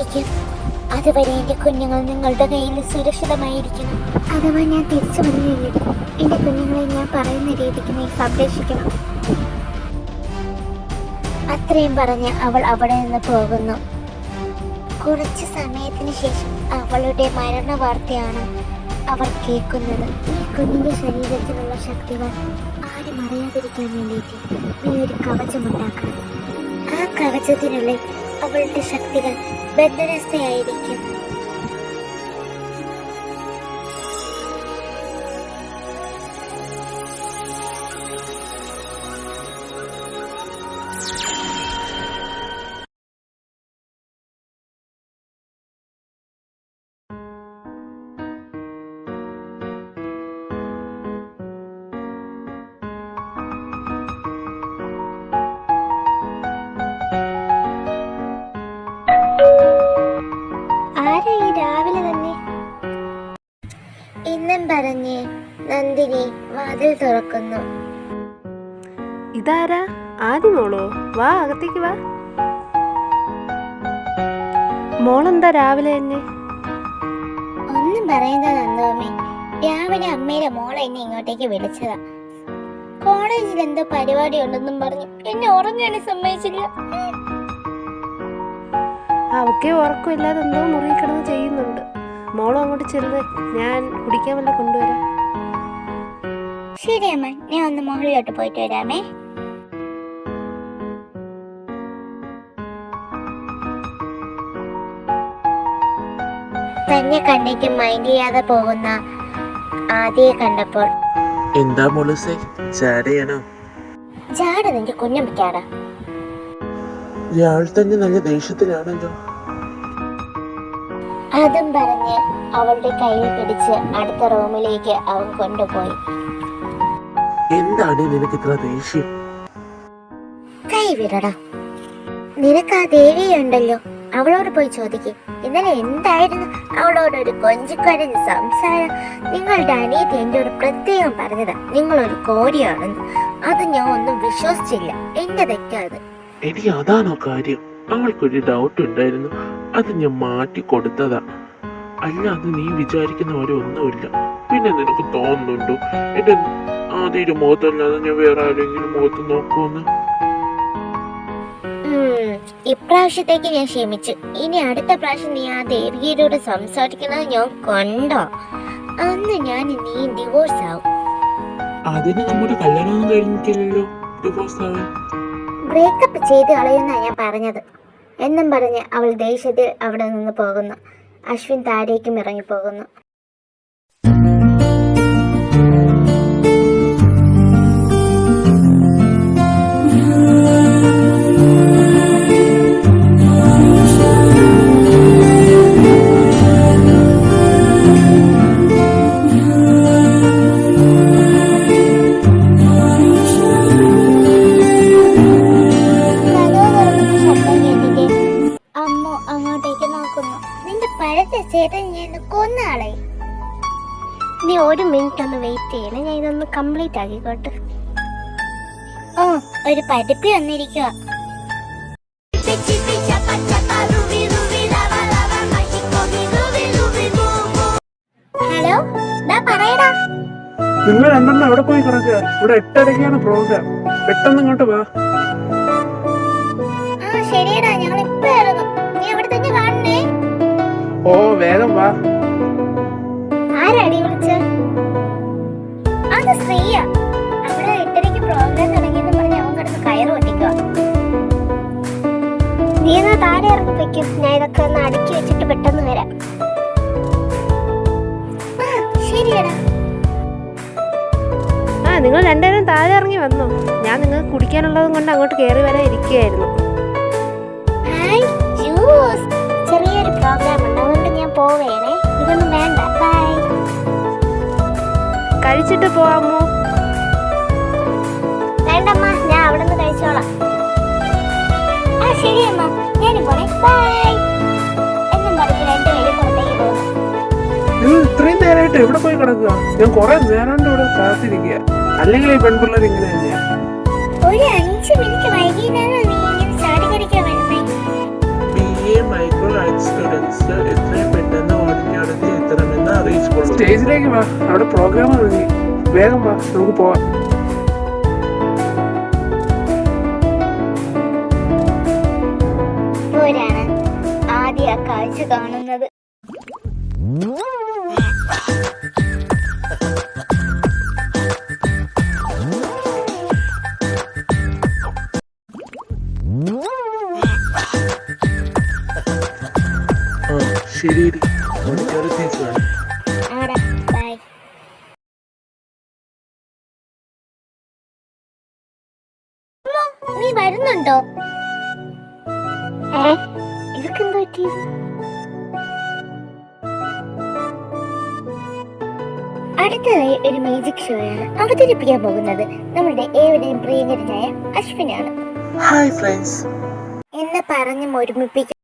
വരുന്നതായിരിക്കും. അതുവരെ എന്റെ കുഞ്ഞുങ്ങൾ നിങ്ങളുടെ കയ്യിൽ സുരക്ഷിതമായിരിക്കണം. അഥവാ ഞാൻ തിരിച്ചു വന്നില്ലേ, എന്റെ കുഞ്ഞുങ്ങളെ ഞാൻ പറയുന്ന രീതിക്ക് നീ സംരക്ഷിക്കണം. അത്രയും പറഞ്ഞ് അവൾ അവിടെ നിന്ന് പോകുന്നു. കുറച്ച് സമയത്തിന് ശേഷം അവളുടെ മരണ വാർത്തയാണ് അവർ കേൾക്കുന്നത്. ഈ കുഞ്ഞിന്റെ ശരീരത്തിലുള്ള ശക്തികൾ ആരും അറിയാതിരിക്കാൻ വേണ്ടിയിട്ട് നീ ഒരു കവചമുണ്ടാക്കണം. ആ കവചത്തിനുള്ളിൽ അവളുടെ ശക്തികൾ ബന്ധനസ്ഥയായിരിക്കും. രാവിലെ തന്നെ ഇന്നും പറഞ്ഞ് നന്ദിനി വാതിൽ തുറക്കുന്നു. ഇതാരാ? ആദ്യമോളോ? വാ, അകത്തേക്ക് വാ. മോളെന്താ രാവിലെ തന്നെ? ഒന്നും പറയുന്നത് നന്ദോമേ, രാവിലെ അമ്മയുടെ മോളെ എന്നെ ഇങ്ങോട്ടേക്ക് വിളിച്ചതാ. കോളേജിൽ എന്തോ പരിപാടി ഉണ്ടെന്നും പറഞ്ഞു എന്നെ ഉറങ്ങാനും സമ്മതിച്ചില്ല. അവക്കെ ഉറക്കമില്ലാതെ എന്തോ മുറിയിൽ കിടന്ന് ചെയ്യുന്നുണ്ട്. മോളും അങ്ങോട്ട് ചെല്ല്, ഞാൻ കുടിക്കാൻ വല്ല കൊണ്ടുവരാം. ശരി അമ്മ, ഞാൻ ഒന്ന് മുകളിലോട്ട് പോയിട്ട് വരാമേ. തന്നെ കണ്ടിട്ട് മൈൻഡ് ചെയ്യാതെ പോകുന്ന ആദ്യയെ കണ്ടപ്പോൾ, എന്താ മോളൂസേ, ചാടയാണോ? ചാട നിന്റെ കുഞ്ഞമ്മയ്ക്കാടാ. ഇയാൾ തന്നെ നല്ല ദേഷ്യത്തിലാണല്ലോ. അതും പറഞ്ഞ് അവളുടെ കയ്യിൽ പിടിച്ച് അടുത്ത റൂമിലേക്ക് അവൻ കൊണ്ടുപോയി. എന്താണ് നിനക്ക് ഇത്ര ദേഷ്യം? കൈ വിടടാ. നിനക്ക് ആ ദേവിയുണ്ടല്ലോ, അവളോട് പോയി ചോദിക്കും. ഇന്നലെ എന്തായിരുന്നു അവളോടൊരു കൊഞ്ചിക്കരഞ്ഞ് സംസാരം. നിങ്ങളുടെ അനിയത്തി എന്നോട് പ്രത്യേകം പറഞ്ഞതാ നിങ്ങളൊരു കോടിയാണെന്ന്. അത് ഞാൻ ഒന്നും വിശ്വസിച്ചില്ല. എന്റെ തെറ്റാത്. എടി, അതാണോ കാര്യം? അവൾക്കൊരു ഡൗട്ട് ഉണ്ടായിരുന്നു, അത് ഞാൻ മാറ്റി കൊടുത്തതാ. അല്ലാതെ നീ വിചാരിക്കുന്ന പോലെ ഒന്നുമില്ല. പിന്നെ നിനക്ക് തോന്നുന്നുണ്ടോ എന്റെ ആദ്യ മുഖത്തല്ലാതെ ഞാൻ വേറെ ആരെങ്കിലും മുഖത്ത് നോക്കുമെന്ന്? ഇപ്രാവശ്യത്തേക്ക് ഞാൻ ക്ഷമിച്ചു. ഇനി അടുത്ത പ്രാവശ്യം നീ ആ ദേവികയോട് സംസാരിക്കുന്നത് ഞാൻ കണ്ടോ, അന്ന് ഞാൻ നീ ഡിവോഴ്സ് ആവും. അതിന് നമ്മുടെ കല്യാണമൊന്നും കഴിഞ്ഞിട്ടില്ലല്ലോ ഡിവോഴ്സ് ആവാൻ. ബ്രേക്കപ്പ് ചെയ്ത് കളയുന്ന ഞാൻ പറഞ്ഞത് എന്നും പറഞ്ഞ് അവൾ ദേഷ്യത്തിൽ അവിടെ നിന്ന് പോകുന്നു. അശ്വിൻ താഴേക്കും ഇറങ്ങിപ്പോകുന്നു. അങ്ങോട്ടേക്ക് നോക്കുന്നു. നിന്റെ പഴത്തെ ചേട്ടൻ ഞാൻ കൊന്നാളെ. നീ ഒരു മിനിറ്റ് ഒന്ന് വെയിറ്റ് ചെയ്യണേ, ഞാൻ ഇതൊന്ന് കംപ്ലീറ്റ് ആക്കിക്കോട്ടെ. ഓ, ഒരു പഠിപ്പി വന്നിരിക്കുക. ഹലോ, പറയടാ. നിങ്ങൾ രണ്ടെണ്ണം എവിടെ പോയി കിടക്കുക? ഇവിടെ 8:30-ക്കാണ് പ്രോഗ്രാം. പെട്ടെന്ന് ഇങ്ങോട്ട് വാ. ശരിയടാ, ഞങ്ങൾ ഇപ്പൊ ഇറങ്ങും. നീ അവിടെ തന്നെ കാണണേ. ഓ, വേഗം വാ. ആരാടി വിളിച്ച? അത് ശ്രീയാ. അവിടെ 8:30-ക്ക് പ്രോഗ്രാം തുടങ്ങിയെന്ന് പറഞ്ഞ് അവൻ കിടന്ന് കയറ് പൊട്ടിക്കുക. നീ എന്നാ താഴെ ഇറങ്ങി വെക്കും, ഞാൻ ഇതൊക്കെ ഒന്ന് അടുക്കി വെച്ചിട്ട് പെട്ടെന്ന് വരാം. ശരിയടാ. നിങ്ങൾ രണ്ടുപേരും താഴെ ഇറങ്ങി വന്നോ? ഞാൻ നിങ്ങൾക്ക് കുടിക്കാനുള്ളതും കൊണ്ട് അങ്ങോട്ട് കയറി വരാൻ ഇരിക്കുകയായിരുന്നു. ചെറിയൊരു പ്രോഗ്രാം ഉണ്ട്, അതുകൊണ്ട് ഞാൻ പോവേണേ. ഇതൊന്നും വേണ്ട, ബൈ. കഴിച്ചിട്ട് പോവാമോ? വേണ്ടമ്മ, ഞാൻ അവിടെ നിന്ന് കഴിച്ചോളാം. ശരിയമ്മ, ഞാനും പോണേ, ബൈ എന്നും പറഞ്ഞ് രണ്ടുപേരും പുറത്തേക്ക് പോകുന്നു. ഇത്രയും നേരമായിട്ട് എവിടെ പോയി കിടക്കുക? ഞാൻ കുറെ നേരം കൊണ്ട് ഇവിടെ കാത്തിരിക്കുക. അല്ലെങ്കിൽ ഈ പെൺപിള്ളേർ ഇങ്ങനെ തന്നെയാ. ഒരു 5 മിനിറ്റ് വൈകിട്ടാണ് നീ ഇങ്ങനെ ചാടി കളിക്കാൻ വരുന്നേ. BA മൈക്രോ ബാച്ച് സ്റ്റുഡൻസ് എത്രയും പെട്ടെന്ന് ഓഡിറ്റോറിയത്തിൽ എത്തണമെന്ന് അറിയിച്ചുകൊള്ളൂ. സ്റ്റേജിലേക്ക് വാ, അവിടെ പ്രോഗ്രാം തുടങ്ങി. വേഗം വാ, നമുക്ക് പോവാം. ഇപ്പോഴാണ് ആദ്യ ആ കാഴ്ച കാണുന്നത്. ആ ശരി, ഓഡിറ്റോറിയത്തിൽ കാണാം. ആടാ, ബൈ. നീ വരുന്നുണ്ടോ? ഇതൊക്കെന്ത് പറ്റി? അടുത്തതായി ഒരു മ്യൂസിക് ഷോയാണ് അവതരിപ്പിക്കാൻ പോകുന്നത് നമ്മുടെ ഏവരെയും പ്രിയങ്കരനായ അശ്വിനാണ്. Hi friends. എന്ന് പറഞ്ഞ് ഒരുമിപ്പിക്കും